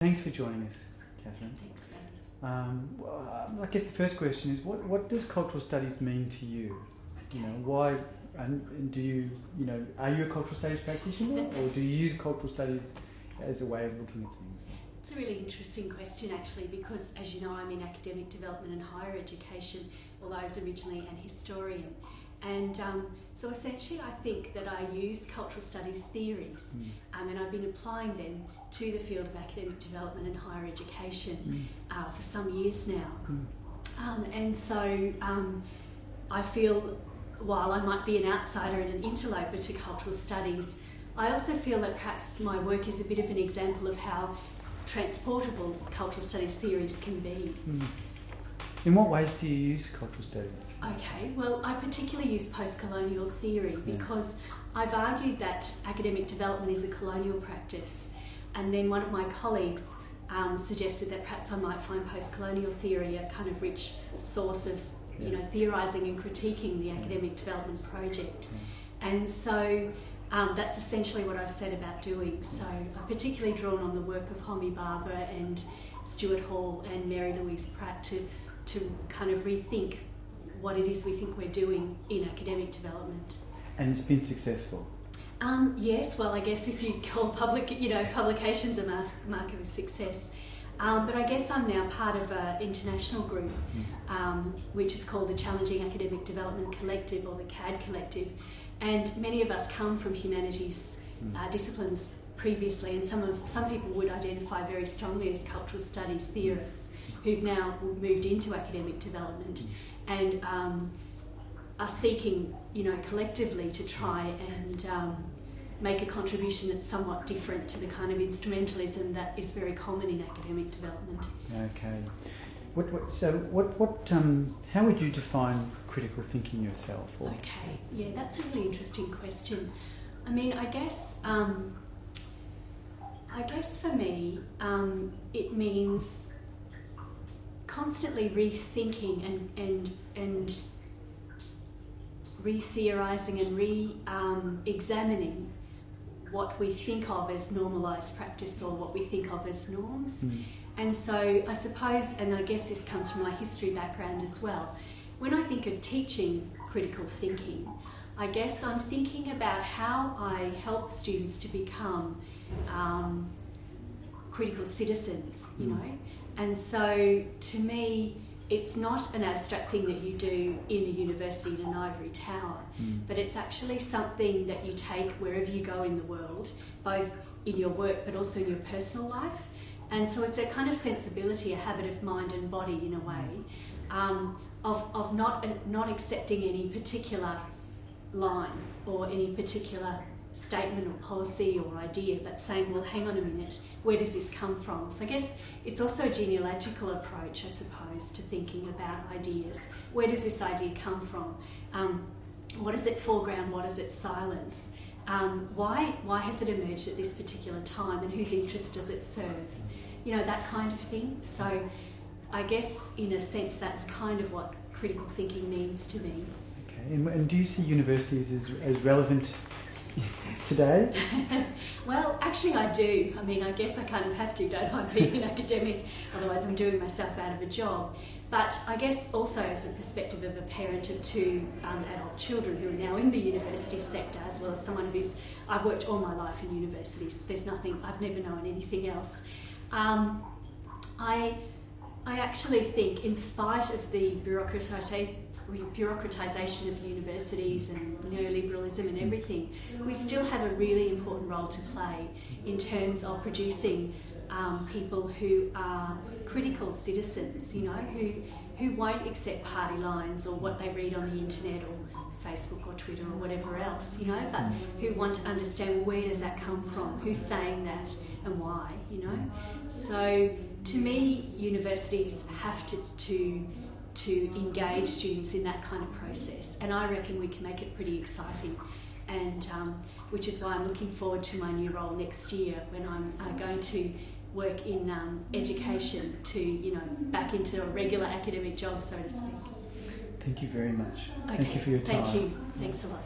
Thanks for joining us, Katherine. Thanks, David. I guess the first question is, what does cultural studies mean to you? You know, why, and do you, are you a cultural studies practitioner, or do you use cultural studies as a way of looking at things? It's a really interesting question, actually, because, as you know, I'm in academic development and higher education, although I was originally an historian. And so essentially I think that I use cultural studies theories and I've been applying them to the field of academic development and higher education for some years now. And so I feel, while I might be an outsider and an interloper to cultural studies, I also feel that perhaps my work is a bit of an example of how transportable cultural studies theories can be. In what ways do you use cultural studies? Okay, well, I particularly use post-colonial theory because I've argued that academic development is a colonial practice, and then one of my colleagues suggested that perhaps I might find post-colonial theory a kind of rich source of theorising and critiquing the academic development project. And so that's essentially what I've set about doing. So I've particularly drawn on the work of Homi Bhabha and Stuart Hall and Mary Louise Pratt to kind of rethink what it is we think we're doing in academic development. And it's been successful? Yes, well, I guess if you call publications a mark of success. But I guess I'm now part of an international group, which is called the Challenging Academic Development Collective, or the CAD Collective. And many of us come from humanities disciplines previously, and some people would identify very strongly as cultural studies theorists who've now moved into academic development and are seeking, collectively to try and make a contribution that's somewhat different to the kind of instrumentalism that is very common in academic development. Okay. How would you define critical thinking yourself? Or? Okay, yeah, that's a really interesting question. I mean, I guess for me, it means constantly rethinking and re-theorising and re-examining what we think of as normalised practice or what we think of as norms. And so I suppose, and I guess this comes from my history background as well, when I think of teaching critical thinking, I guess I'm thinking about how I help students to become critical citizens, And so to me, it's not an abstract thing that you do in a university in an ivory tower, but it's actually something that you take wherever you go in the world, both in your work but also in your personal life. And so it's a kind of sensibility, a habit of mind and body in a way, of not accepting any particular line or any particular statement or policy or idea, but saying, well, hang on a minute, where does this come from? So I guess it's also a genealogical approach, I suppose, to thinking about ideas. Where does this idea come from? What is it foreground? What is it silence? Why has it emerged at this particular time, and whose interest does it serve? That kind of thing. So I guess, in a sense, that's kind of what critical thinking means to me. Okay, and do you see universities as relevant today? Well, actually I do. I mean, I guess I kind of have to, don't I, being an academic, otherwise I'm doing myself out of a job. But I guess also as a perspective of a parent of two adult children who are now in the university sector, as well as someone I've worked all my life in universities. I've never known anything else. I actually think, in spite of the bureaucratisation of universities and neoliberalism and everything, we still have a really important role to play in terms of producing people who are critical citizens, who won't accept party lines or what they read on the internet or Facebook or Twitter or whatever else, but who want to understand, well, where does that come from, who's saying that and why, So to me, universities have to engage students in that kind of process, and I reckon we can make it pretty exciting, and which is why I'm looking forward to my new role next year, when I'm going to work in education to, back into a regular academic job, so to speak. Thank you very much. Okay. Thank you for your time. Thank you. Thanks a lot.